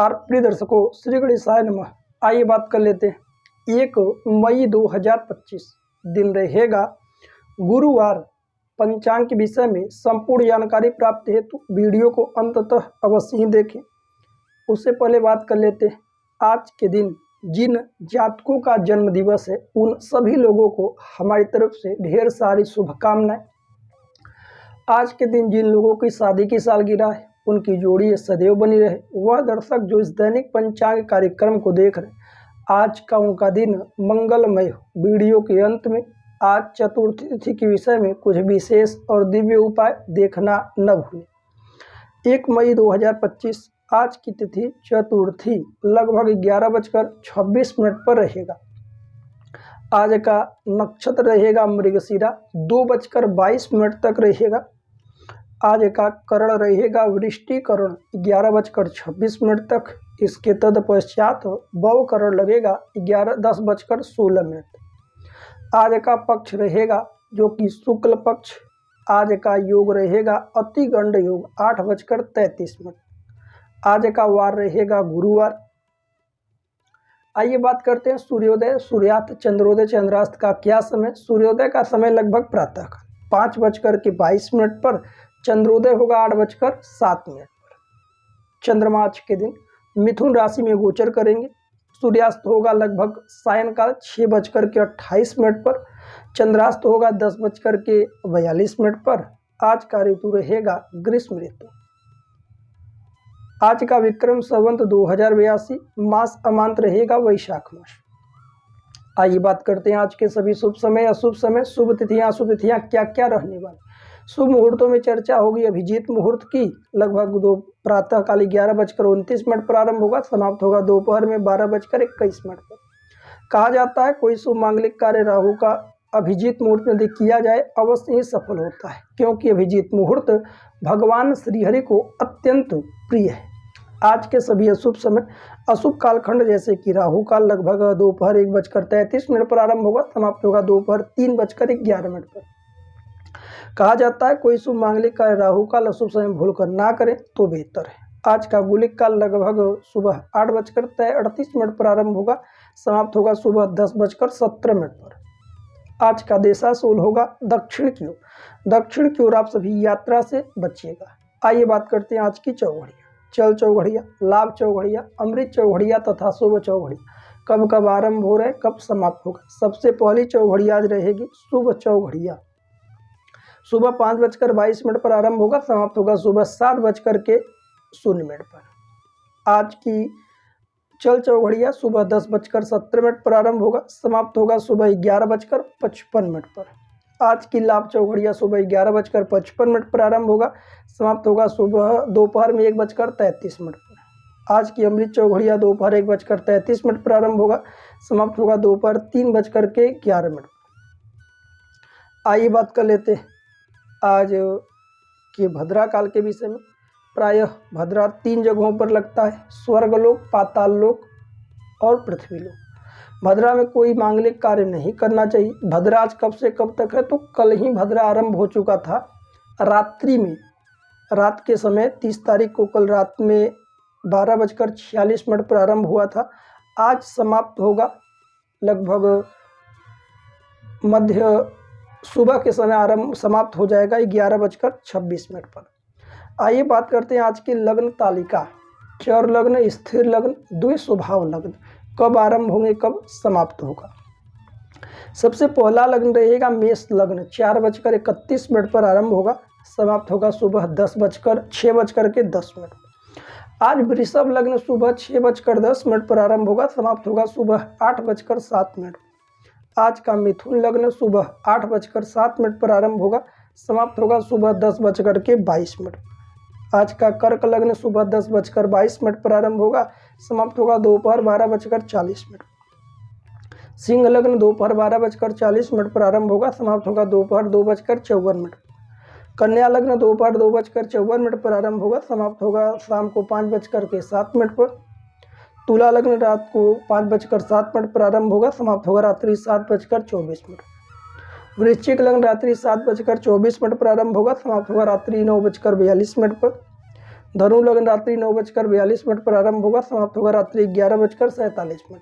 नमस्कार प्रिय दर्शकों, श्री गणेशाय नमः। आइए बात कर लेते हैं 1 मई 2025 दिन रहेगा गुरुवार। पंचांग के विषय में संपूर्ण जानकारी प्राप्त हेतु वीडियो को अंततः अवश्य ही देखें। उससे पहले बात कर लेते हैं आज के दिन जिन जातकों का जन्म दिवस है उन सभी लोगों को हमारी तरफ से ढेर सारी शुभकामनाएं। आज के दिन जिन लोगों की शादी की सालगिरह है उनकी जोड़ी सदैव बनी रहे। वह दर्शक जो इस दैनिक पंचांग कार्यक्रम को देख रहे हैं आज का उनका दिन मंगलमय हो। वीडियो के अंत में आज चतुर्थी तिथि के विषय में कुछ विशेष और दिव्य उपाय देखना न भूलें। 1 मई 2025 आज की तिथि चतुर्थी लगभग 11:26 पर रहेगा। आज का नक्षत्र रहेगा मृगशिरा, 2:22 तक रहेगा। आज का करण रहेगा वृष्टिकरण, 11:26 तक। इसके तत्पश्चात भव करण लगेगा 10:16। आज का पक्ष रहेगा जो कि शुक्ल पक्ष। आज का योग रहेगा अति गंड योग, 8:33। आज का वार रहेगा गुरुवार। आइए बात करते हैं सूर्योदय, सूर्यास्त, चंद्रोदय, चंद्रास्त का क्या समय। सूर्योदय का समय लगभग प्रातः 5:22 पर। चंद्रोदय होगा 8:07 पर। चंद्रमा आज के दिन मिथुन राशि में गोचर करेंगे। सूर्यास्त होगा लगभग सायंकाल 6:28 पर। चंद्रास्त होगा 10:42 पर। आज का ऋतु रहेगा ग्रीष्म ऋतु। आज का विक्रम संवत 2082, मास अमांत रहेगा वैशाख मास। आइए बात करते हैं आज के सभी शुभ समय, अशुभ समय, शुभ तिथियां, अशुभ तिथियां क्या क्या रहने वाली। शुभ मुहूर्तों में चर्चा होगी अभिजीत मुहूर्त की। लगभग प्रातःकाल 11:29 प्रारंभ होगा, समाप्त होगा दोपहर में 12:21 पर। कहा जाता है कोई शुभ मांगलिक कार्य राहु का अभिजीत मुहूर्त में यदि किया जाए अवश्य ही सफल होता है, क्योंकि अभिजीत मुहूर्त भगवान श्रीहरि को अत्यंत प्रिय है। आज के सभी अशुभ समय, अशुभ कालखंड जैसे कि राहु काल लगभग दोपहर 1:33 प्रारंभ होगा, समाप्त होगा दोपहर 3:11 पर। कहा जाता है कोई शुभ मांगलिक कार्य राहु काल अशुभ समय भूलकर ना करें तो बेहतर है। आज का गुलिक काल लगभग सुबह 8:38 प्रारंभ होगा, समाप्त होगा सुबह 10:17 पर। आज का देशाशूल होगा दक्षिण की ओर। दक्षिण की ओर आप सभी यात्रा से बचिएगा। आइए बात करते हैं आज की चौघड़िया। चल चौघड़िया, लाभ चौघड़िया, अमृत चौघड़िया तथा शुभ चौघड़िया कब कब आरंभ हो रहे, कब समाप्त होगा। सबसे पहली चौघड़िया आज रहेगी शुभ चौघड़िया। सुबह 5:22 पर आरंभ होगा, समाप्त होगा सुबह 7:0 पर। आज की चल चौघड़िया सुबह 10:17 पर आरंभ होगा, समाप्त होगा सुबह 11:55 पर। आज की लाभ चौघड़िया सुबह 11:55 पर आरंभ होगा, समाप्त होगा सुबह दोपहर में 1:33 पर। आज की अमृत चौघड़िया दोपहर 1:33 पर आरंभ होगा, समाप्त होगा दोपहर 3:11 पर। आइए बात कर लेते हैं आज के भद्रा काल के विषय में। प्रायः भद्रा 3 जगहों पर लगता है, स्वर्गलोक, पाताल लोक और पृथ्वी लोक। भद्रा में कोई मांगलिक कार्य नहीं करना चाहिए। भद्रा आज कब से कब तक है तो कल ही भद्रा आरंभ हो चुका था रात्रि में। रात के समय 30 तारीख को कल रात में 12:46 पर आरंभ हुआ था। आज समाप्त होगा लगभग मध्य सुबह के समय आरंभ समाप्त हो जाएगा 11:26 पर। आइए बात करते हैं आज की लग्न तालिका। चर लग्न, स्थिर लग्न, द्विस्वभाव लग्न कब आरंभ होंगे, कब समाप्त होगा। सबसे पहला लग्न रहेगा मेष लग्न, 4:31 पर आरंभ होगा, समाप्त होगा सुबह 6:10 आज वृषभ लग्न सुबह 6:10 पर आरंभ होगा, समाप्त होगा सुबह 8:07। आज का मिथुन लग्न सुबह 8:07 पर आरंभ होगा, समाप्त होगा सुबह 10:22। आज का कर्क लग्न सुबह 10:22 पर आरंभ होगा, समाप्त होगा दोपहर 12:40। सिंह लग्न दोपहर 12:40 पर आरंभ होगा, समाप्त होगा दोपहर 2:54। कन्या लग्न दोपहर 2:54 पर आरंभ होगा, समाप्त होगा शाम को 5:07 पर। तुला लग्न रात को 5:07 पर आरंभ होगा, समाप्त होगा रात्रि 7:24। वृश्चिक लग्न रात्रि 7:24 पर आरंभ होगा, समाप्त होगा रात्रि 9:42 पर। धनु लग्न रात्रि 9:42 पर आरंभ होगा, समाप्त होगा रात्रि 11:47।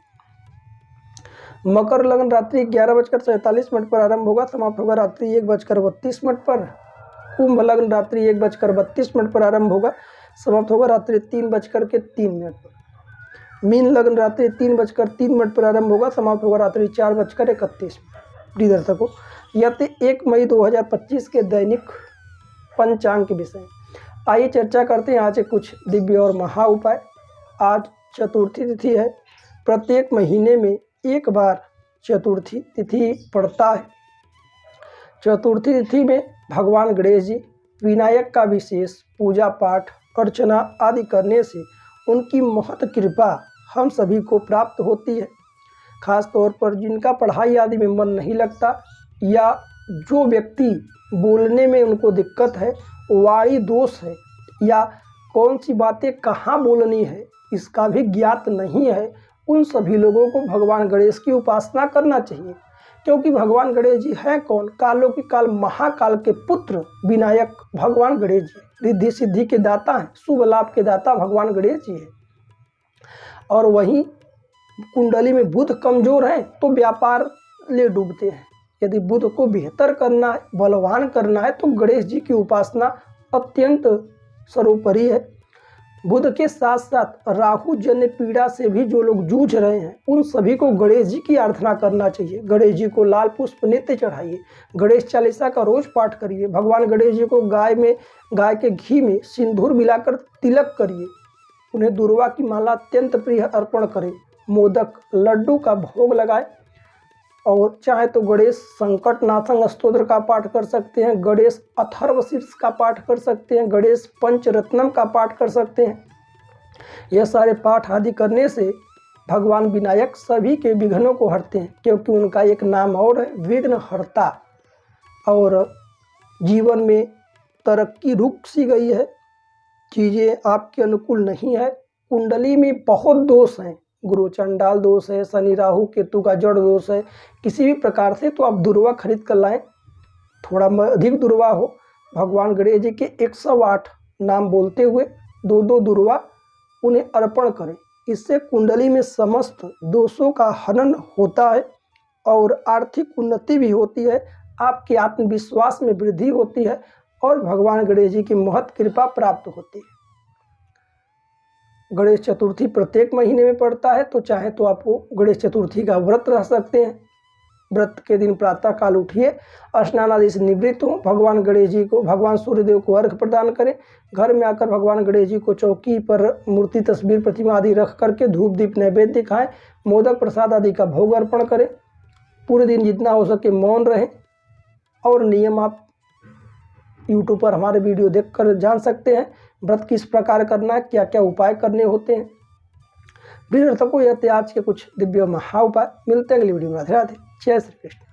मकर लग्न रात्रि 11:47 पर आरंभ होगा, समाप्त होगा रात्रि 1:32 पर। कुंभ लग्न रात्रि 1:32 पर आरंभ होगा, समाप्त होगा रात्रि 3:03 पर। मीन लग्न रात्रि 3:03 पर आरंभ होगा, समाप्त होगा रात्रि 4:31। प्रिय दर्शकों, यह थे 1 मई 2025 के दैनिक पंचांग के विषय। आइए चर्चा करते हैं आज के कुछ दिव्य और महा उपाय। आज चतुर्थी तिथि है। प्रत्येक महीने में एक बार चतुर्थी तिथि पड़ता है। चतुर्थी तिथि में भगवान गणेश जी, विनायक का विशेष पूजा पाठ अर्चना आदि करने से उनकी महत कृपा हम सभी को प्राप्त होती है। खास तौर पर जिनका पढ़ाई आदि में मन नहीं लगता या जो व्यक्ति बोलने में उनको दिक्कत है, वाणी दोष है या कौन सी बातें कहाँ बोलनी है इसका भी ज्ञात नहीं है, उन सभी लोगों को भगवान गणेश की उपासना करना चाहिए। क्योंकि भगवान गणेश जी हैं कौन? कालों के काल महाकाल के पुत्र विनायक भगवान गणेश जी, रिद्धि सिद्धि के दाता हैं, शुभ लाभ के दाता भगवान गणेश जी हैं। और वहीं कुंडली में बुध कमजोर है तो व्यापार ले डूबते हैं। यदि बुध को बेहतर करना है, बलवान करना है तो गणेश जी की उपासना अत्यंत सर्वोपरि है। बुध के साथ साथ राहु जन्य पीड़ा से भी जो लोग जूझ रहे हैं उन सभी को गणेश जी की आराधना करना चाहिए। गणेश जी को लाल पुष्प नित्य चढ़ाइए, गणेश चालीसा का रोज पाठ करिए, भगवान गणेश जी को गाय के घी में सिंदूर मिलाकर तिलक करिए, उन्हें दुर्वा की माला अत्यंत प्रिय अर्पण करें, मोदक लड्डू का भोग लगाए। और चाहे तो गणेश संकट नाशक स्तोत्र का पाठ कर सकते हैं, गणेश अथर्व शीर्ष का पाठ कर सकते हैं, गणेश पंचरत्नम का पाठ कर सकते हैं। यह सारे पाठ आदि करने से भगवान विनायक सभी के विघ्नों को हरते हैं, क्योंकि उनका एक नाम और है विघ्नहर्ता। और जीवन में तरक्की रुक सी गई है, चीज़ें आपके अनुकूल नहीं है, कुंडली में बहुत दोष हैं, गुरु चंडाल दोष है, शनि राहु केतु का जड़ दोष है, किसी भी प्रकार से तो आप दुर्वा खरीद कर लाएं। थोड़ा अधिक दुर्वा हो, भगवान गणेश जी के 108 नाम बोलते हुए 2-2 दुर्वा उन्हें अर्पण करें। इससे कुंडली में समस्त दोषों का हनन होता है और आर्थिक उन्नति भी होती है, आपके आत्मविश्वास में वृद्धि होती है और भगवान गणेश जी की महत कृपा प्राप्त होती है। गणेश चतुर्थी प्रत्येक महीने में पड़ता है, तो चाहे तो आप गणेश चतुर्थी का व्रत रह सकते हैं। व्रत के दिन प्रातः काल उठिए, स्नान आदि से निवृत्त हों, भगवान गणेश जी को, भगवान सूर्यदेव को अर्घ्य प्रदान करें। घर में आकर भगवान गणेश जी को चौकी पर मूर्ति, तस्वीर, प्रतिमा आदि रख करके धूप दीप नैवेद्य दिखाएं, मोदक प्रसाद आदि का भोग अर्पण करें। पूरे दिन जितना हो सके मौन रहें। और नियम आप यूट्यूब पर हमारे वीडियो देखकर जान सकते हैं, व्रत किस प्रकार करना है, क्या क्या उपाय करने होते हैं। प्रिय दर्शकों, यह थे आज के कुछ दिव्य महा उपाय। मिलते हैं अगली वीडियो में। राधे राधे, जय श्री कृष्ण।